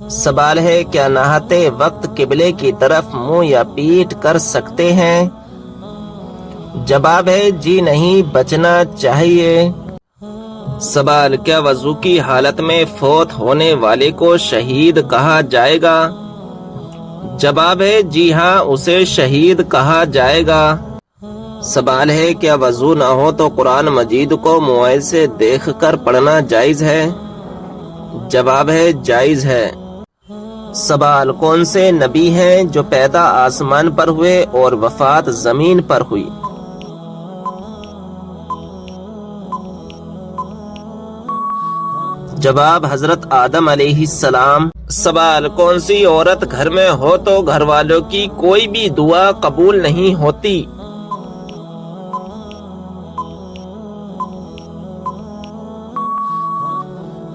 سوال ہے کیا نہاتے وقت قبلے کی طرف منہ یا پیٹھ کر سکتے ہیں؟ جواب ہے جی نہیں، بچنا چاہیے۔ سوال کیا وضو کی حالت میں فوت ہونے والے کو شہید کہا جائے گا؟ جواب ہے جی ہاں، اسے شہید کہا جائے گا۔ سوال ہے کیا وضو نہ ہو تو قرآن مجید کو موبائل سے دیکھ کر پڑھنا جائز ہے؟ جواب ہے جائز ہے۔ سوال کون سے نبی ہیں جو پیدا آسمان پر ہوئے اور وفات زمین پر ہوئی؟ جواب حضرت آدم علیہ السلام۔ سوال کون سی عورت گھر میں ہو تو گھر والوں کی کوئی بھی دعا قبول نہیں ہوتی؟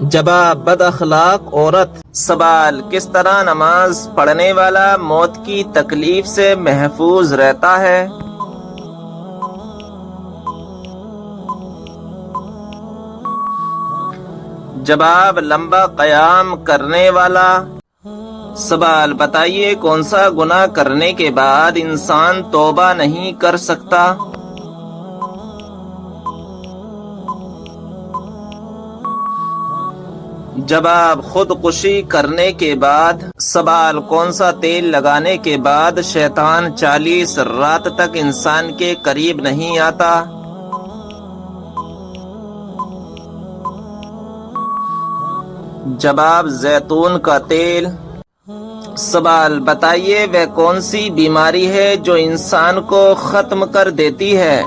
جواب بد اخلاق عورت۔ سوال کس طرح نماز پڑھنے والا موت کی تکلیف سے محفوظ رہتا ہے؟ جواب لمبا قیام کرنے والا۔ سوال بتائیے کون سا گناہ کرنے کے بعد انسان توبہ نہیں کر سکتا؟ جواب خودکشی کرنے کے بعد۔ سوال کون سا تیل لگانے کے بعد شیطان 40 رات تک انسان کے قریب نہیں آتا؟ جواب زیتون کا تیل۔ سوال بتائیے وہ کون سی بیماری ہے جو انسان کو ختم کر دیتی ہے؟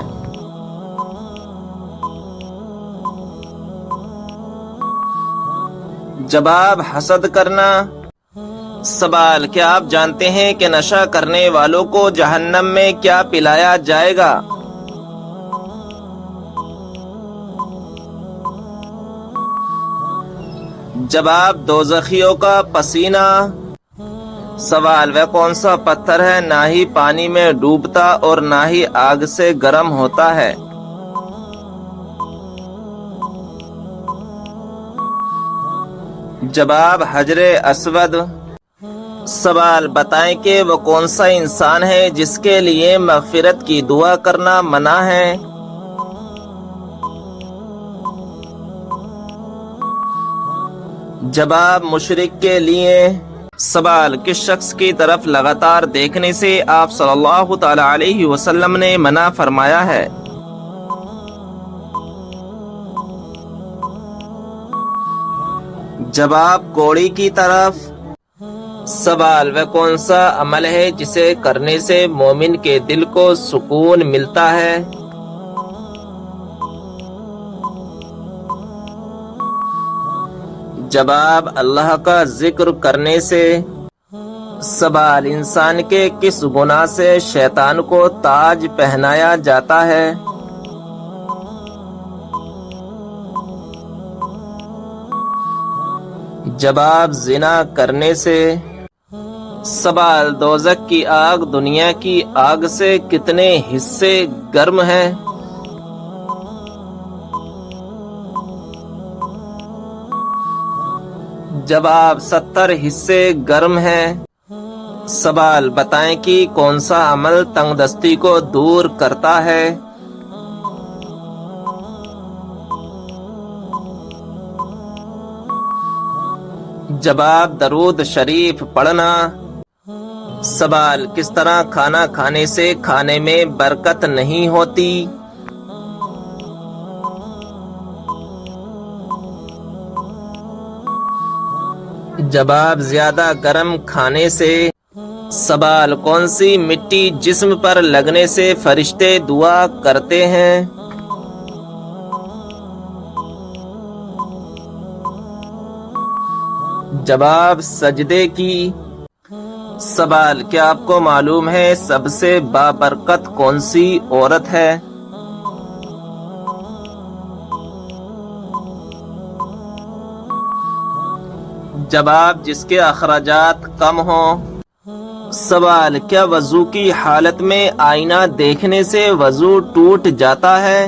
جواب حسد کرنا۔ سوال کیا آپ جانتے ہیں کہ نشہ کرنے والوں کو جہنم میں کیا پلایا جائے گا؟ جواب دوزخیوں کا پسینہ۔ سوال وہ کون سا پتھر ہے نہ ہی پانی میں ڈوبتا اور نہ ہی آگ سے گرم ہوتا ہے؟ جواب حجر اسود۔ سوال بتائیں کہ وہ کون سا انسان ہے جس کے لیے مغفرت کی دعا کرنا منع ہے؟ جواب مشرک کے لیے۔ سوال کس شخص کی طرف لگاتار دیکھنے سے آپ صلی اللہ تعالی علیہ وسلم نے منع فرمایا ہے؟ جواب کوڑی کی طرف۔ سوال وہ کون سا عمل ہے جسے کرنے سے مومن کے دل کو سکون ملتا ہے؟ جواب اللہ کا ذکر کرنے سے۔ سوال انسان کے کس گناہ سے شیطان کو تاج پہنایا جاتا ہے؟ جواب زنا کرنے سے۔ سوال دوزخ کی آگ دنیا کی آگ سے کتنے حصے گرم ہے؟ جواب 70 حصے گرم ہے۔ سوال بتائیں کہ کون سا عمل تنگ دستی کو دور کرتا ہے؟ جواب درود شریف پڑھنا۔ سوال کس طرح کھانا کھانے سے کھانے میں برکت نہیں ہوتی؟ جواب زیادہ گرم کھانے سے۔ سوال کون سی مٹی جسم پر لگنے سے فرشتے دعا کرتے ہیں؟ جواب سجدے کی۔ سوال کیا آپ کو معلوم ہے سب سے بابرکت کون سی عورت ہے؟ جواب جس کے اخراجات کم ہوں۔ سوال کیا وضو کی حالت میں آئینہ دیکھنے سے وضو ٹوٹ جاتا ہے؟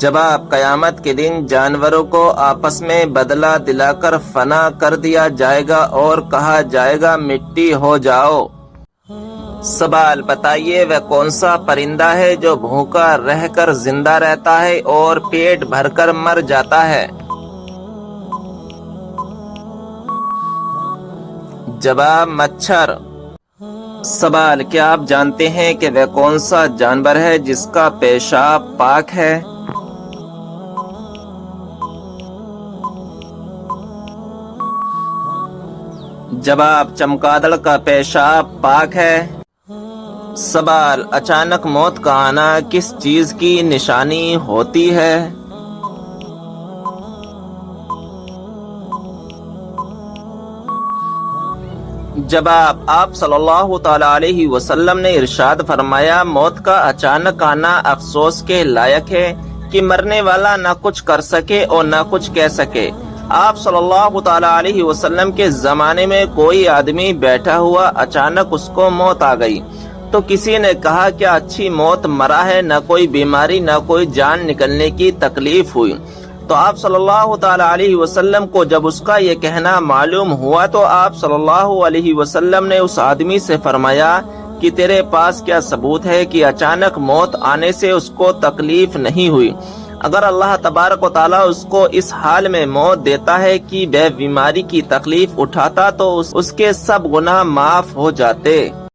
جب آپ قیامت کے دن جانوروں کو آپس میں بدلہ دلا کر فنا کر دیا جائے گا اور کہا جائے گا مٹی ہو جاؤ، سوال بتائیے وہ کون سا پرندہ ہے جو بھوکا رہ کر زندہ رہتا ہے اور پیٹ بھر کر مر جاتا ہے؟ جواب مچھر۔ سوال کیا آپ جانتے ہیں کہ وہ کون سا جانور ہے جس کا پیشاب پاک ہے؟ جواب چمگادڑ کا پیشاب پاک ہے۔ سوال اچانک موت کا آنا کس چیز کی نشانی ہوتی ہے؟ جواب آپ صلی اللہ تعالی علیہ وسلم نے ارشاد فرمایا موت کا اچانک آنا افسوس کے لائق ہے کہ مرنے والا نہ کچھ کر سکے اور نہ کچھ کہہ سکے۔ آپ صلی اللہ تعالی علیہ وسلم کے زمانے میں کوئی آدمی بیٹھا ہوا اچانک اس کو موت آ گئی تو کسی نے کہا کیا اچھی موت مرا ہے، نہ کوئی بیماری نہ کوئی جان نکلنے کی تکلیف ہوئی۔ تو آپ صلی اللہ تعالی علیہ وسلم کو جب اس کا یہ کہنا معلوم ہوا تو آپ صلی اللہ علیہ وسلم نے اس آدمی سے فرمایا کہ تیرے پاس کیا ثبوت ہے کہ اچانک موت آنے سے اس کو تکلیف نہیں ہوئی؟ اگر اللہ تبارک و تعالیٰ اس کو اس حال میں موت دیتا ہے کہ بے بیماری کی تکلیف اٹھاتا تو اس کے سب گناہ معاف ہو جاتے۔